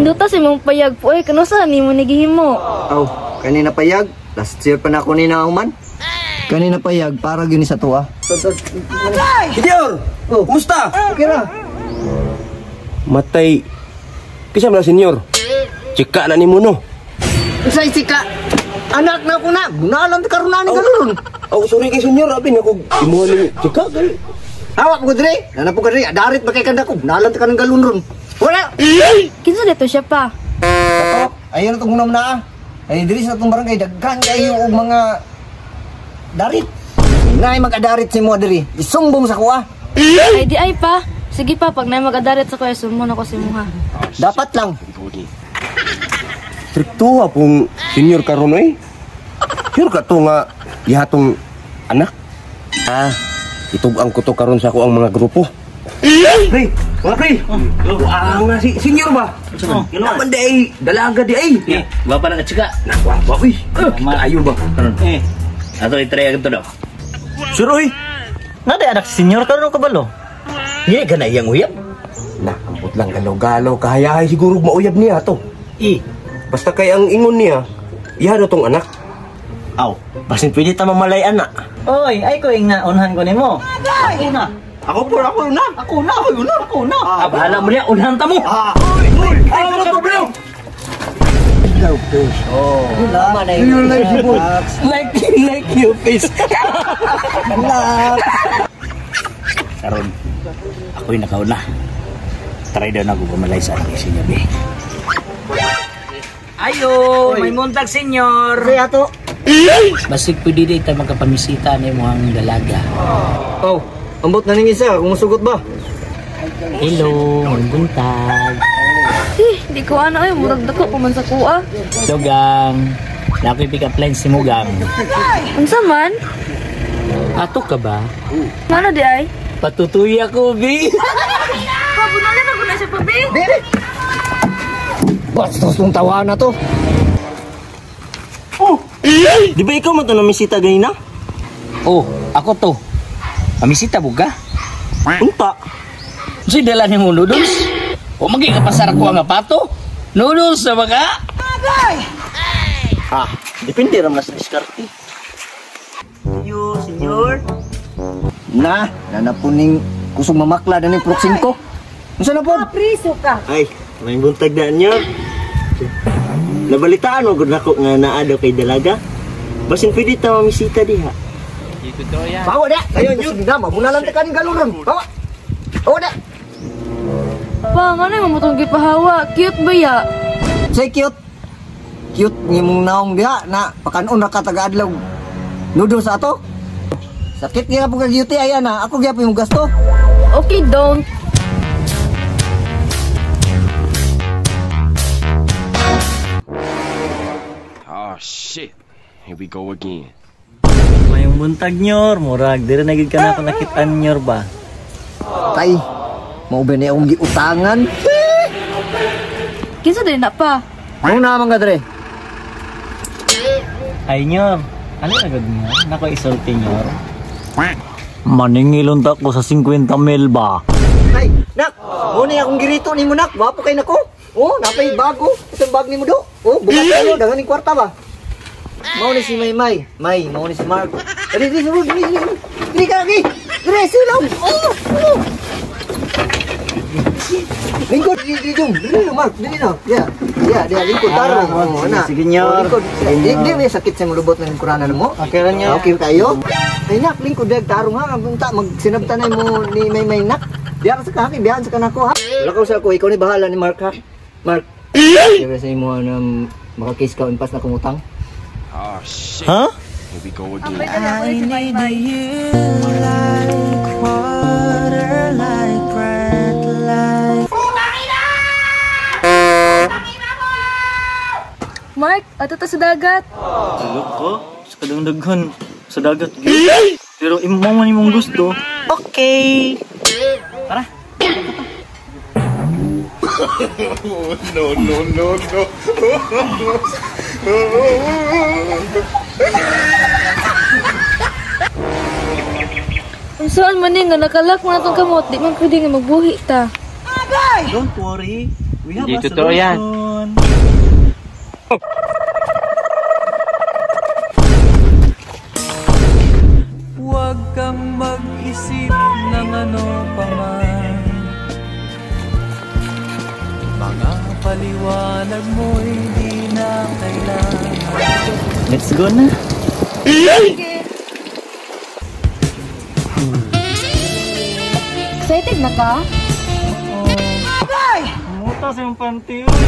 Induta si mong payag po eh. Kanusa ni mo nagihimo? Aw, kanina payag. Last year pa na ako ni nahuman. Kanina payag, para gini sa tuwa. Gideon! Oh, kumusta? Okay na. Matay. Kisa mo na, senyor. Chika na ni mo, no? Say sika. Anak na ko na. Bunalan ta karon ani galon. Oh, sorry kay senyor. Abi, ako imuha ni chika, gali. Hawak mo dire. Nana po kadiri. Darit ba kay kanda ko. Bunalan ta kanang galon ron. Wala. Kinsa dito siya pa? Ato, ayun itong unam na. Ay, diri sa itong barangay, daghan kayo og mga darit. Nay mag-adarit si mo diri. Isumbong sa kuha. Ay di ay pa. Sige pa, pag na mag-adarit sa kuya, sumon ako si Muha. Dapat lang. Striktuha pong senyor karon eh. Sure ka to nga ihatong anak? Itug-ang ko to karon sa ako ang mga grupo. Pre, mga pre. Nga si senyor ba? Naman di ay dalaga di ay. Bapa na ka Nakwapa, uy. Ayo ba? Ato i-try agad to daw. Sure, uy. Nada anak si senyor karon ka balo. Iya ka na iyang uyab. Nakambot lang galaw-galaw. Kahayahay siguro mauyab niya to. Basta kay ang ingon niya, ihano tong anak. Aw, basin pwede ta mamalayan na. Oy, ay ko ing naunhan ko nimo. Ako na. Ako na. Bahala mo niya, unhan ta mo. Ay, ano problema? Like your face. Karon, ako'y nakauna. Try daw na ko pumalay sa akin, senyor B. Ayo, may muntag, senyor. Ato. Basig pwede din tayo magkapamisita ni mo ang dalaga. Oh, ambot na ning isa, kumusugot ba? Hello, may buntag. Di ko ano ay, murag dako ko man sa kuha. Dogang, nako'y pick up line si Mugang. Unsa man? Ato ka ba? Ano di ay? Patutuy ako, B. Pabunalan ako na siya pa, be. Dili. Bastos tong tawa na to. Di ba ikaw man ito namisita ganina? Oh, ako to. Namisita mo ka? Unta. Kasi dala ni mo noodles? O magiging kapasar ko ang apato? Noodles na ba ka? Depende ram na sa diskarte. Yo, senyor. Nanapuning kusog mamakla na ning proxing ko. Unsa na po? Priso ka. Ay, may buntag na niyo. Nabalitaan mo gud nako nga naa daw kay dalaga. Basin pwede ta mamisita diha. Bawa da. Ayun yun. Sige na, mabunalan ta kaning galon ron. Bawa. Bawa da. Pa, nga na yung mamutong gipahawa. Cute ba ya? Say cute. Cute ni mong naong diha na pakanon ra ka taga-adlaw. Noodles ato. Sakit nga po kag-duty ayan na. Ako gyapon yung gasto. Okay, don't. Oh shit. Here we go again. Mayong buntag nyor, murag dire na gid ka na ako nakitaan nyor ba? Tay, mao ba ni akong giutangan? Kinsa din na pa? Mao na man ka dre. Ay nyor, ano na gud nyor? Nako isulti nyor. Maningilon ta ko sa 50 mil ba? Tay, nak, mo ni akong girito nimo nak. Wapo kay nako. Oh, napay bago. Itong bag nimo do. Oh, bukas kayo dagan ning kwarta ba? Mau ni si Maymay. May, mau ni si Mark. Dili sulod, dili ka lagi. Dili silaw. Oh. Lingkod, dili jom. Dili na Mark, dili na. Dia lingkod tarong. Oh, na. Sige nyor. Di sakit sa mulubot ng kurana mo. Okay ra nyor. Okay kayo. Ay nak, lingkod dag tarong ha. Bunta magsinabtanan mo ni Maymay nak. Diya ka sa kaki, biyahan sa kanako ha. Wala ka sa ako, ikaw ni bahala ni Mark ha. Mark. Kaya sa imo na makakis ka impas na kumutang. Oh shit. Huh? Here we go again. I need you like water, like bread, like... Mark, ato ta sa dagat. Tulog ko sa kadungdaghon sa dagat. Pero imo man imong gusto. Okay. Tara. No. Saan man nga nakalak mo na itong kamot, di man pwede nga magbuhi ta. Don't worry. We have Hindi a totoo yan. solution. Huwag kang mag-isip ng ano pa man. Mga paliwanag mo'y di na kailangan. Let's go na. Excited na ka? Mutas yung panty. Uy.